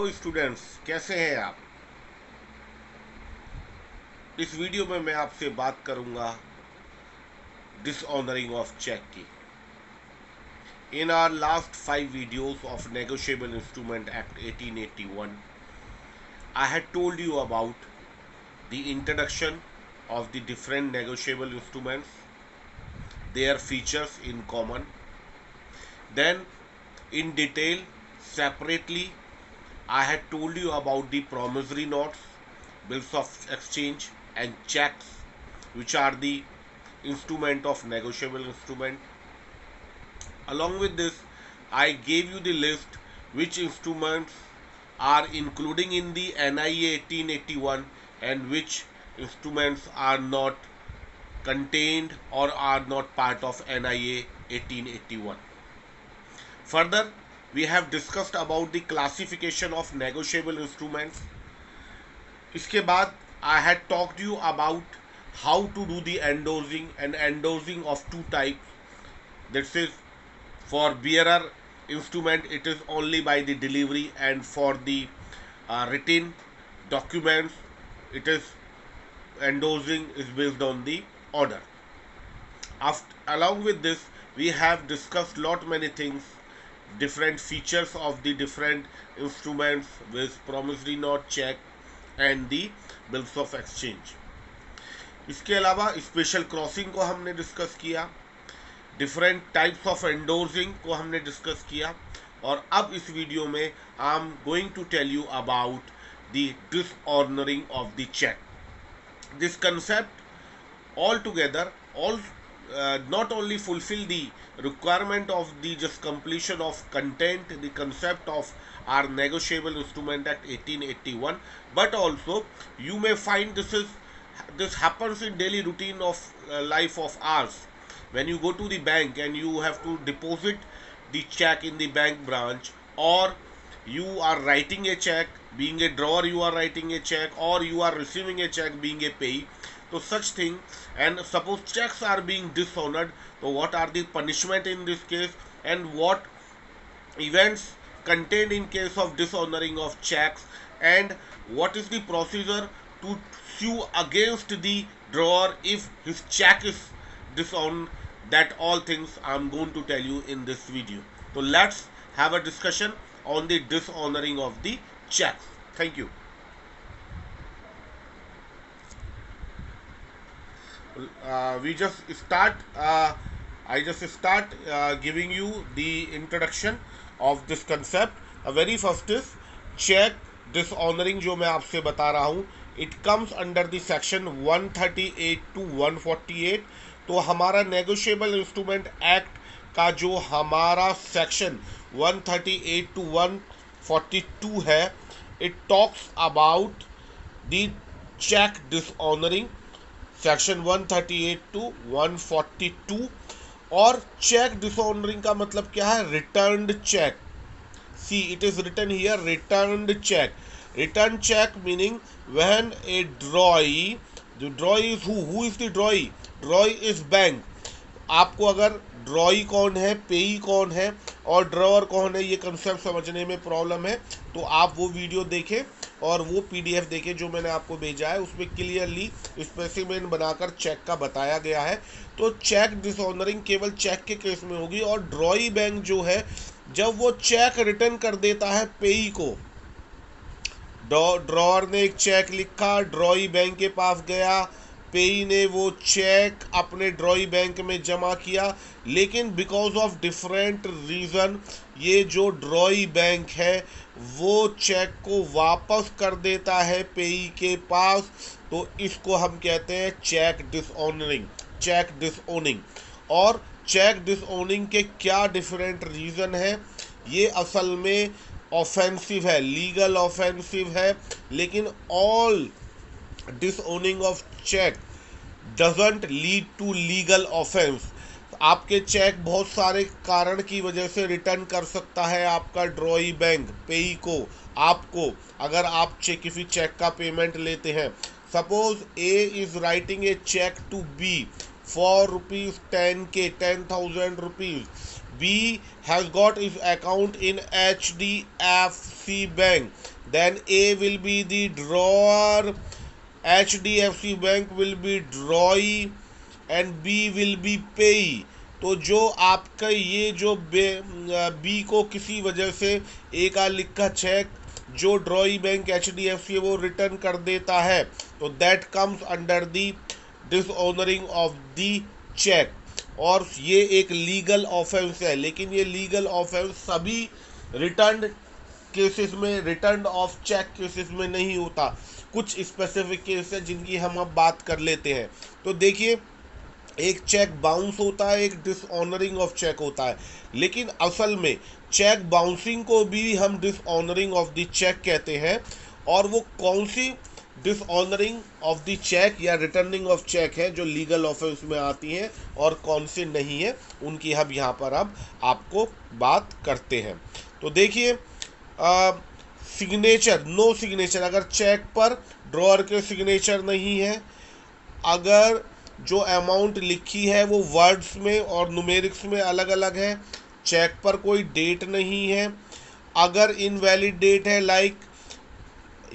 तो स्टूडेंट्स, कैसे हैं आप? इस वीडियो में मैं आपसे बात करूंगा डिसऑनरिंग ऑफ चेक की। In our last 5 videos of Negotiable Instrument Act 1881, I had told you about the introduction of the different negotiable instruments, their features in common. Then, in detail, separately, I had told you about the promissory notes, bills of exchange, and checks, which are the instrument of negotiable instrument. Along with this, I gave you the list which instruments are including in the NIA 1881 and which instruments are not contained or are not part of NIA 1881. Further, we have discussed about the classification of negotiable instruments. इसके बाद I had talked you about how to do the endorsing and endorsing of two types. This is for bearer instrument, it is only by the delivery, and for the written documents, it is endorsing is based on the order. Along with this, we have discussed lot many things, different features of the different instruments with promissory note, check and the bills of exchange. इसके अलावा special crossing को हमने discuss किया, different types of endorsing को हमने discuss किया, और अब इस वीडियो में I am going to tell you about the dishonouring of the cheque. This concept altogether all not only fulfill the requirement of the just completion of content, the concept of our Negotiable Instrument Act 1881, but also you may find this happens in daily routine of life of ours. When you go to the bank and you have to deposit the check in the bank branch, or you are writing a check, being a drawer you are writing a check, or you are receiving a check being a payee, so such thing, and suppose checks are being dishonored, so what are the punishment in this case, and what events contained in case of dishonoring of checks, and what is the procedure to sue against the drawer if his check is disowned. That all things I'm going to tell you in this video. So let's have a discussion on the dishonoring of the checks. Thank you. We just start. I just start giving you the introduction of this concept. Very first is check dishonoring, जो मैं आपसे बता रहा हूँ. It comes under the section 138 to 148. तो हमारा negotiable instrument act का जो हमारा सेक्शन 138 to 142 है, it talks about the check dishonoring, section 138 to 142. और चेक डिसऑनरिंग का मतलब क्या है? Returned cheque. See, it is written here returned cheque. Return cheque meaning when a drawee, the drawee is who is the drawee? Drawee is bank. आपको अगर ड्रॉई कौन है, पेई कौन है और ड्रॉअर कौन है, ये कंसेप्ट समझने में प्रॉब्लम है तो आप वो वीडियो देखें और वो पीडीएफ देखें जो मैंने आपको भेजा है. उसमें क्लियरली स्पेसिमेन बनाकर चेक का बताया गया है. तो चेक डिसऑनरिंग केवल चेक के केस में होगी. और ड्रॉई बैंक जो है, जब वो चेक रिटर्न कर देता है पेई को, ड्रॉअर ने एक चेक लिखा, ड्रॉई बैंक के पास गया, पेई ने वो चेक अपने ड्रॉई बैंक में जमा किया, लेकिन बिकॉज ऑफ डिफरेंट रीज़न ये जो ड्रॉई बैंक है वो चेक को वापस कर देता है पेई के पास. तो इसको हम कहते हैं चेक डिसऑनरिंग, चेक डिसओनिंग. और चेक डिसओनिंग के क्या डिफरेंट रीज़न है? ये असल में ऑफेंसिव है, लीगल ऑफेंसिव है, लेकिन all dishonouring of cheque doesn't lead to legal offence. आपके चेक बहुत सारे कारण की वजह से रिटर्न कर सकता है आपका ड्रॉई बैंक पेई को, आपको, अगर आप किसी चेक का पेमेंट लेते हैं. Suppose A is writing a cheque to B for ₹10K, 10,000 rupees. B has got his account in HDFC Bank. then A will be the drawer, HDFC Bank will be drawee and B will be payee. तो जो आपका ये जो B को किसी वजह से ए का लिखा चेक जो ड्रॉई बैंक HDFC वो रिटर्न कर देता है, तो that comes under the dishonouring of the cheque, और ये एक लीगल ऑफेंस है। लेकिन ये लीगल ऑफेंस सभी रिटर्न केसेस में, रिटर्न ऑफ चेक केसेस में नहीं होता। कुछ स्पेसिफिक केस है जिनकी हम अब बात कर लेते हैं। तो देखिए, एक चेक बाउंस होता है, एक डिसऑनरिंग ऑफ चेक होता है, लेकिन असल में चेक बाउंसिंग को भी हम डिसऑनरिंग ऑफ द चेक कहते हैं। और वो कौन सी डिसऑनरिंग ऑफ द चेक या रिटर्निंग ऑफ चेक है जो लीगल ऑफेंस में आती हैं और कौन से नहीं है, उनकी हम यहाँ पर अब आपको बात करते हैं। तो देखिए, सिग्नेचर, नो सिग्नेचर, अगर चेक पर ड्रॉअर के सिग्नेचर नहीं है, अगर जो अमाउंट लिखी है वो वर्ड्स में और न्यूमेरिक्स में अलग अलग है, चेक पर कोई डेट नहीं है, अगर इनवैलिड डेट है, लाइक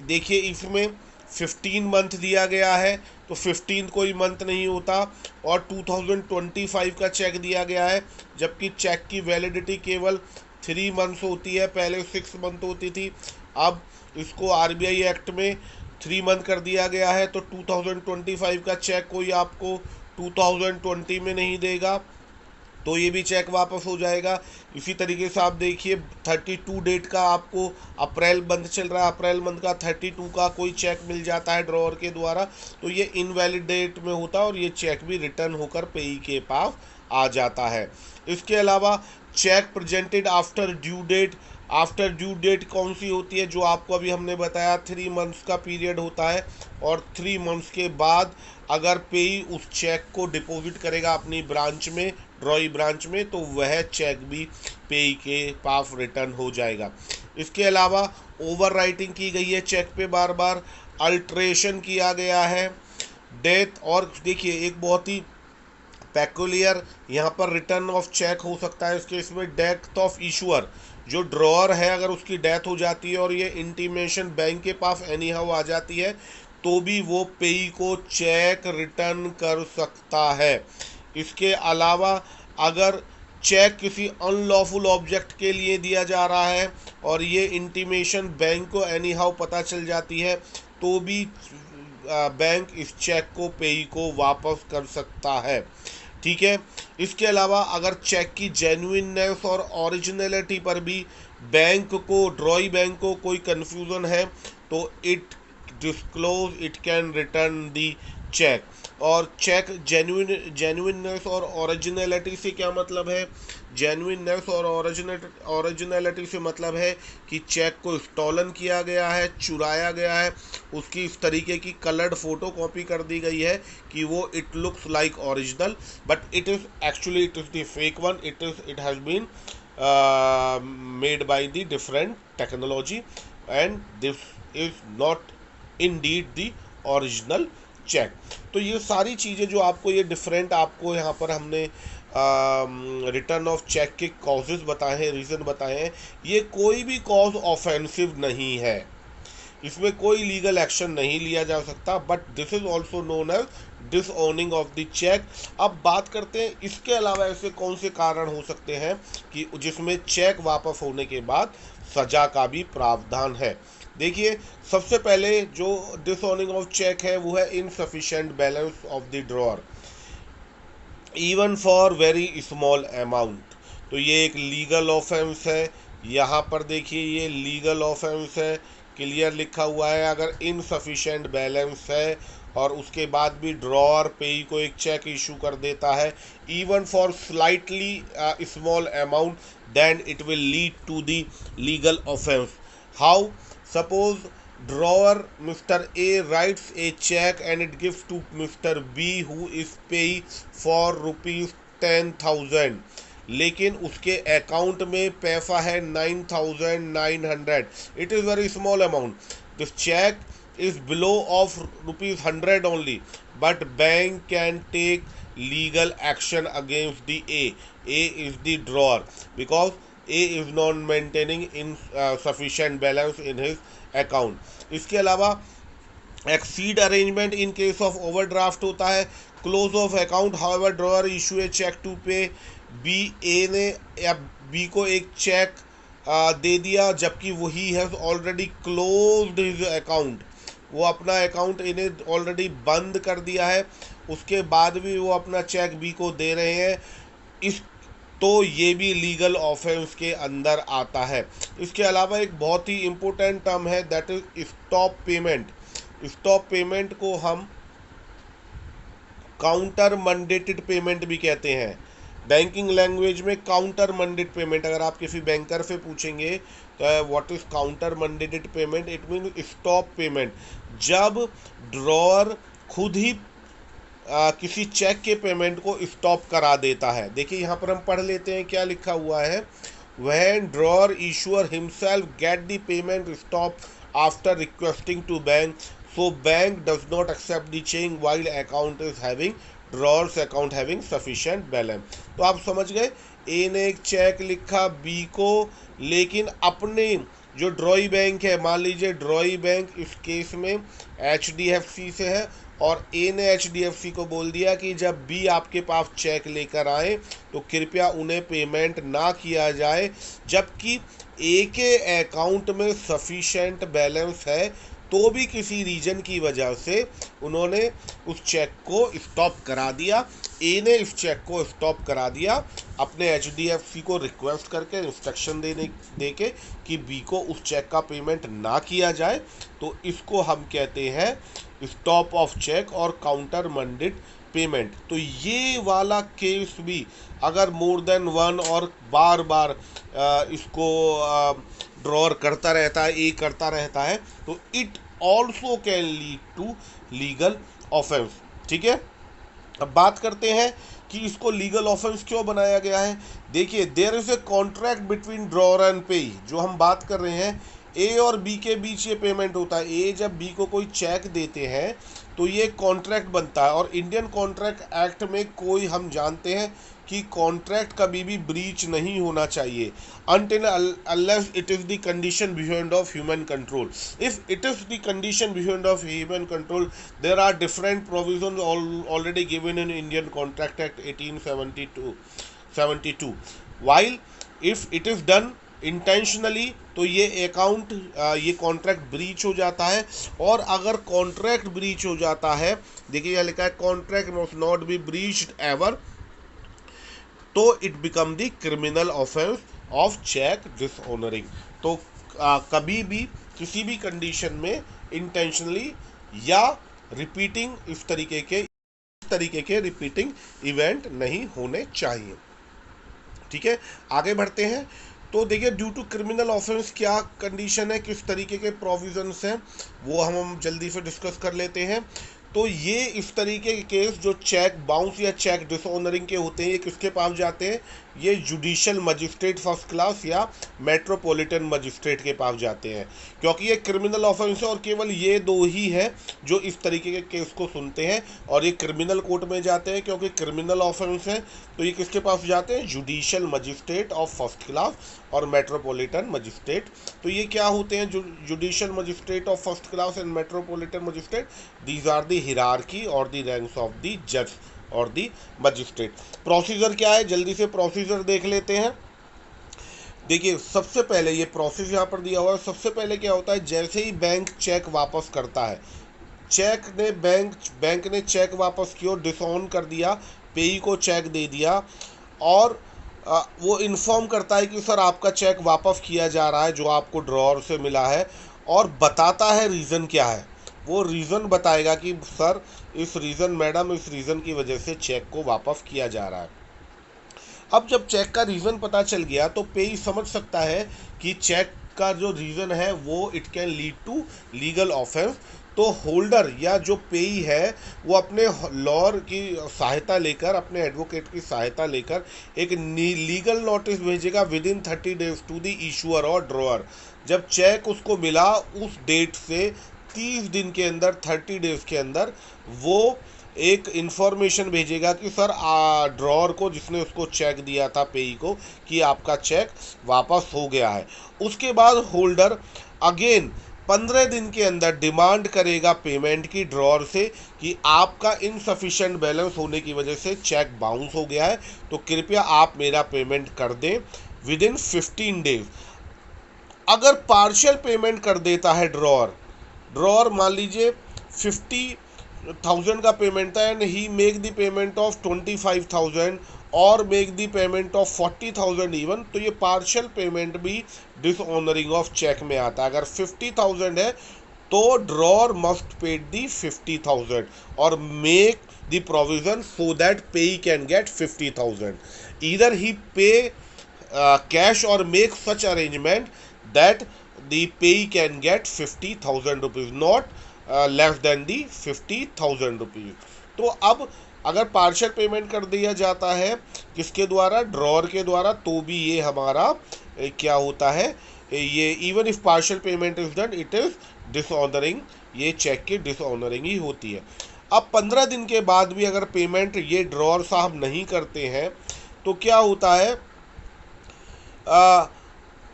देखिए इसमें 15 मंथ दिया गया है तो 15 कोई मंथ नहीं होता, और 2025 का चेक दिया गया है जबकि चेक की वैलिडिटी केवल 3 मंथ्स होती है, पहले 6 मंथ होती थी। अब इसको RBI एक्ट में 3 मंथ कर दिया गया है, तो 2025 का चेक कोई आपको 2020 में नहीं देगा, तो ये भी चेक वापस हो जाएगा। इसी तरीके से आप देखिए 32 डेट का आपको अप्रैल मंथ चल रहा है, अप्रैल मंथ का 32 का कोई चेक मिल जाता है ड्रॉअर के द्वारा, तो ये इनवैलिड डेट में होता है और ये चेक भी रिटर्न होकर पेई के पास आ जाता है। इसके अलावा cheque presented after due date, after due date कौन सी होती है, जो आपको अभी हमने बताया 3 मंथ्स का पीरियड होता है, और 3 मंथ्स के बाद अगर पेई उस चेक को डिपॉजिट करेगा अपनी ब्रांच में, ड्रॉई ब्रांच में, तो वह चेक भी पेई के पास रिटर्न हो जाएगा। इसके अलावा ओवर राइटिंग की गई है चेक पे बार बार, अल्ट्रेशन किया गया है, डेथ, और देखिए एक बहुत ही पेकुलियर यहाँ पर रिटर्न ऑफ चेक हो सकता है इसके, इसमें डेथ ऑफ इशूअर, जो ड्रॉअर है अगर उसकी डेथ हो जाती है और ये इंटीमेशन बैंक के पास एनी हाउ आ जाती है, तो भी वो पेई को चेक रिटर्न कर सकता है। इसके अलावा अगर चेक किसी अनलॉफुल ऑब्जेक्ट के लिए दिया जा रहा है और ये इंटीमेशन बैंक को एनी हाउ पता चल जाती है, तो भी बैंक इस चेक को पेई को वापस कर सकता है। ठीक है। इसके अलावा अगर चेक की जेन्युइननेस और ओरिजिनलिटी पर भी बैंक को, ड्रॉई बैंक को कोई कन्फ्यूज़न है, तो it disclose, it can return the cheque. और चेक जेन्युइननेस और ओरिजिनलिटी से क्या मतलब है? जेन्युइननेस और ओरिजिनलिटी से मतलब है कि चेक को स्टॉलन किया गया है, चुराया गया है, उसकी इस तरीके की कलर्ड फोटो कॉपी कर दी गई है कि वो it looks like original, but it is actually it is the fake one, it has been made by the different technology and this is not indeed the original cheque. तो ये सारी चीज़ें जो आपको ये डिफरेंट आपको यहाँ पर हमने रिटर्न ऑफ चेक के कॉजेज़ बताए हैं, रीज़न बताए हैं, ये कोई भी कॉज ऑफेंसिव नहीं है, इसमें कोई लीगल एक्शन नहीं लिया जा सकता, but this is also known as dishonouring of the cheque. अब बात करते हैं इसके अलावा ऐसे कौन से कारण हो सकते हैं कि जिसमें चेक वापस होने के बाद सजा का भी प्रावधान है। देखिए, सबसे पहले जो डिसओनिंग ऑफ चेक है वो है insufficient balance of the drawer even for very small amount. तो ये एक लीगल ऑफेंस है, यहाँ पर देखिए ये लीगल ऑफेंस है, क्लियर लिखा हुआ है। अगर इनसफिशिएंट बैलेंस है और उसके बाद भी ड्रॉअर पेई को एक चेक इशू कर देता है even for slightly small amount, then it will lead to the legal offence. How? Suppose drawer Mr. A writes a check and it gives to Mr. B who is paying for ₹10,000, लेकिन उसके account में पैसा है 9,900। It is very small amount, this cheque is below of ₹100 only, but bank can take legal action against the A. A is the drawer because A is not maintaining in sufficient balance in his account. इसके अलावा exceed arrangement in case of overdraft होता है। Close of account however drawer issue a cheque to pay B, A ने या B को एक check दे दिया जबकि वही has already closed his account, वो अपना अकाउंट इन्हें ऑलरेडी बंद कर दिया है, उसके बाद भी वो अपना चेक बी को दे रहे हैं, इस तो ये भी लीगल ऑफेंस के अंदर आता है। इसके अलावा एक बहुत ही इम्पोर्टेंट टर्म है that is stop payment. Stop payment को हम काउंटर मंडेटेड पेमेंट भी कहते हैं। बैंकिंग लैंग्वेज में काउंटर मंडेटेड पेमेंट, अगर आप किसी बैंकर से पूछेंगे तो what is counter mandated payment, it mean stop payment. जब ड्रॉअर खुद ही किसी चेक के पेमेंट को स्टॉप करा देता है। देखिए यहाँ पर हम पढ़ लेते हैं क्या लिखा हुआ है। When drawer issuer himself get the payment stop after requesting to bank, so bank does not accept the cheque while account is having drawer's account having sufficient balance. तो आप समझ गए, ए ने एक चेक लिखा बी को, लेकिन अपने जो ड्रॉई बैंक है, मान लीजिए ड्रॉई बैंक इस केस में HDFC से है, और ए ने HDFC को बोल दिया कि जब बी आपके पास चेक लेकर आए तो कृपया उन्हें पेमेंट ना किया जाए, जबकि ए के अकाउंट में सफिशेंट बैलेंस है, तो भी किसी रीजन की वजह से उन्होंने उस चेक को स्टॉप करा दिया। ए ने इस चेक को स्टॉप करा दिया अपने HDFC को रिक्वेस्ट करके, इंस्ट्रक्शन दे के कि बी को उस चेक का पेमेंट ना किया जाए। तो इसको हम कहते हैं स्टॉप ऑफ चेक और काउंटर मंडेड पेमेंट। तो ये वाला केस भी अगर मोर देन वन और बार बार इसको ड्रॉअर करता रहता है, ए करता रहता है, तो it also can lead to legal offence. ठीक है, अब बात करते हैं कि इसको लीगल ऑफेंस क्यों बनाया गया है। देखिए, there is a contract between drawer and payee, जो हम बात कर रहे हैं ए और बी के बीच ये पेमेंट होता है। ए जब बी को कोई चेक देते हैं तो ये कॉन्ट्रैक्ट बनता है, और इंडियन कॉन्ट्रैक्ट एक्ट में कोई, हम जानते हैं कि कॉन्ट्रैक्ट कभी भी ब्रीच नहीं होना चाहिए until unless it is the condition beyond of human control. If it is the condition beyond of human control, there are different provisions already given in Indian Contract Act 1872. While if it is done intentionally तो ये account, ये contract breach हो जाता है। और अगर contract breach हो जाता है, देखिए यहाँ लिखा है contract must not be breached ever, तो it become the criminal offence of cheque dishonouring. तो कभी भी किसी भी कंडीशन में इंटेंशनली या रिपीटिंग इस तरीके के रिपीटिंग इवेंट नहीं होने चाहिए। ठीक है, आगे बढ़ते हैं। तो देखिए, ड्यू टू क्रिमिनल ऑफेंस क्या कंडीशन है, किस तरीके के प्रोविजंस हैं, वो हम जल्दी से डिस्कस कर लेते हैं। तो ये इस तरीके के केस जो चेक बाउंस या चेक डिसऑनरिंग के होते हैं, ये किसके पास जाते हैं, ये जुडिशियल मजिस्ट्रेट फर्स्ट क्लास या मेट्रोपॉलिटन मजिस्ट्रेट के पास जाते हैं, क्योंकि ये क्रिमिनल ऑफेंस है और केवल ये दो ही है जो इस तरीके के केस को सुनते हैं, और ये क्रिमिनल कोर्ट में जाते हैं क्योंकि क्रिमिनल ऑफेंस है। तो ये किसके पास जाते हैं, judicial magistrate of first class और मेट्रोपॉलिटन मजिस्ट्रेट। तो ये क्या होते हैं, judicial magistrate of first class and metropolitan magistrate, these are the hierarchy और द रैंक्स ऑफ द जज और दी मजिस्ट्रेट। प्रोसीजर क्या है, जल्दी से प्रोसीजर देख लेते हैं। देखिए, सबसे पहले ये प्रोसेस यहाँ पर दिया हुआ है। सबसे पहले क्या होता है, जैसे ही बैंक चेक वापस करता है, बैंक ने चेक वापस किया, डिसऑन कर दिया, पेई को चेक दे दिया, और वो इन्फॉर्म करता है कि सर आपका चेक वापस किया जा रहा है जो आपको ड्रॉअर से मिला है, और बताता है रीज़न क्या है। वो रीज़न बताएगा कि सर इस रीज़न, मैडम इस रीज़न की वजह से चेक को वापस किया जा रहा है। अब जब चेक का रीज़न पता चल गया तो पेई समझ सकता है कि चेक का जो रीज़न है वो it can lead to legal offence. तो होल्डर या जो पेई है वो अपने लॉयर की सहायता लेकर, अपने एडवोकेट की सहायता लेकर एक लीगल नोटिस भेजेगा within 30 days to the issuer और ड्रॉअर। जब चेक उसको मिला उस डेट से 30 दिन के अंदर, 30 days के अंदर वो एक इंफॉर्मेशन भेजेगा कि सर ड्रॉअर को जिसने उसको चेक दिया था पेई को कि आपका चेक वापस हो गया है। उसके बाद होल्डर अगेन 15 दिन के अंदर डिमांड करेगा पेमेंट की ड्रॉअर से कि आपका इनसफिशिएंट बैलेंस होने की वजह से चेक बाउंस हो गया है, तो कृपया आप मेरा पेमेंट कर दें विद इन 15 डेज। अगर पार्शियल पेमेंट कर देता है ड्रॉअर, मान लीजिए 50,000 का पेमेंट था and he make the payment of 25,000 और make the payment of 40,000 even, तो ये पार्शियल पेमेंट भी डिसऑनरिंग ऑफ चेक में आता है। अगर 50,000 है तो ड्रॉअर मस्ट पेड दी 50,000 और make the provision so that पेई कैन गेट 50,000। ईदर ही पे cash or make such arrangement that the pay can get 50,000 rupees, not less than the 50,000 rupees। तो अब अगर पार्शियल पेमेंट कर दिया जाता है किसके द्वारा, ड्रॉअर के द्वारा, तो भी ये हमारा क्या होता है, ये even if partial payment is done it is dishonouring, ये चेक की डिसऑनरिंग ही होती है। अब 15 दिन के बाद भी अगर पेमेंट ये ड्रॉअर साहब नहीं करते हैं तो क्या होता है,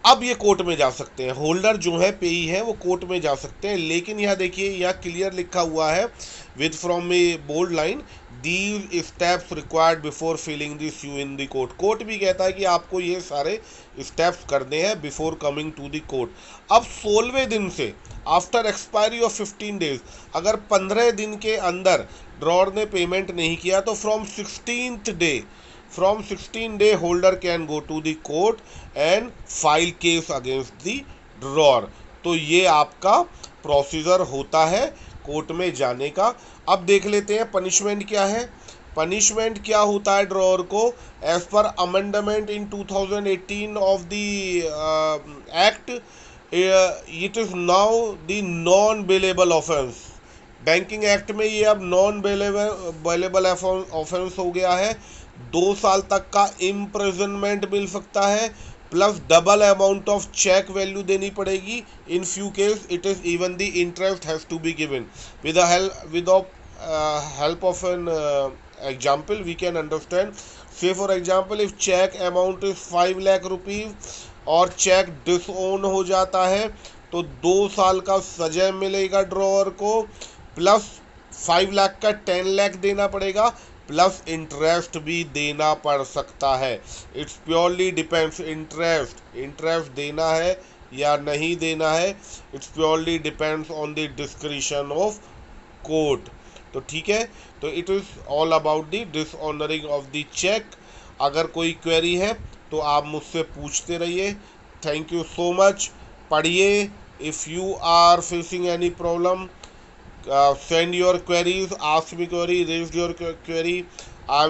अब ये कोर्ट में जा सकते हैं। होल्डर जो है पेई है वो कोर्ट में जा सकते हैं, लेकिन यहाँ देखिए यहाँ क्लियर लिखा हुआ है with from a bold line, these steps required before filing this you in the court. Court भी कहता है कि आपको ये सारे स्टेप्स करने हैं before coming to the court. अब 16वें दिन से आफ्टर एक्सपायरी ऑफ 15 डेज, अगर 15 दिन के अंदर ड्रॉअर ने पेमेंट नहीं किया तो from 16 day holder can go to the court and file case against the drawer। तो ये आपका प्रोसीजर होता है कोर्ट में जाने का। अब देख लेते हैं पनिशमेंट क्या है। पनिशमेंट क्या होता है ड्रॉअर को, as per amendment in 2018 of the act, it is now the non bailable offence. Banking act में ये अब नॉन बेलेबल ऑफेंस हो गया है। 2 साल तक का इम्प्रिजनमेंट मिल सकता है, plus double amount of cheque value देनी पड़ेगी। In few case it is even the interest has to be given with help of an example we can understand. Say for example if cheque amount is 5 lakh rupees और cheque dishonour हो जाता है तो 2 साल का सजा मिलेगा ड्रॉअर को, प्लस 5 लाख का 10 लाख देना पड़ेगा, प्लस इंटरेस्ट भी देना पड़ सकता है। इट्स प्योरली डिपेंड्स, इंटरेस्ट देना है या नहीं देना है, it's purely depends on the discretion of court. तो ठीक है, तो it is all about the dishonouring of the cheque. अगर कोई क्वेरी है तो आप मुझसे पूछते रहिए। Thank you so much. पढ़िए। If you are facing any problem, send your queries, ask me query, raise your query. I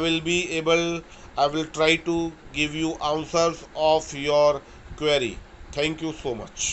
will try to give you answers of your query. Thank you so much.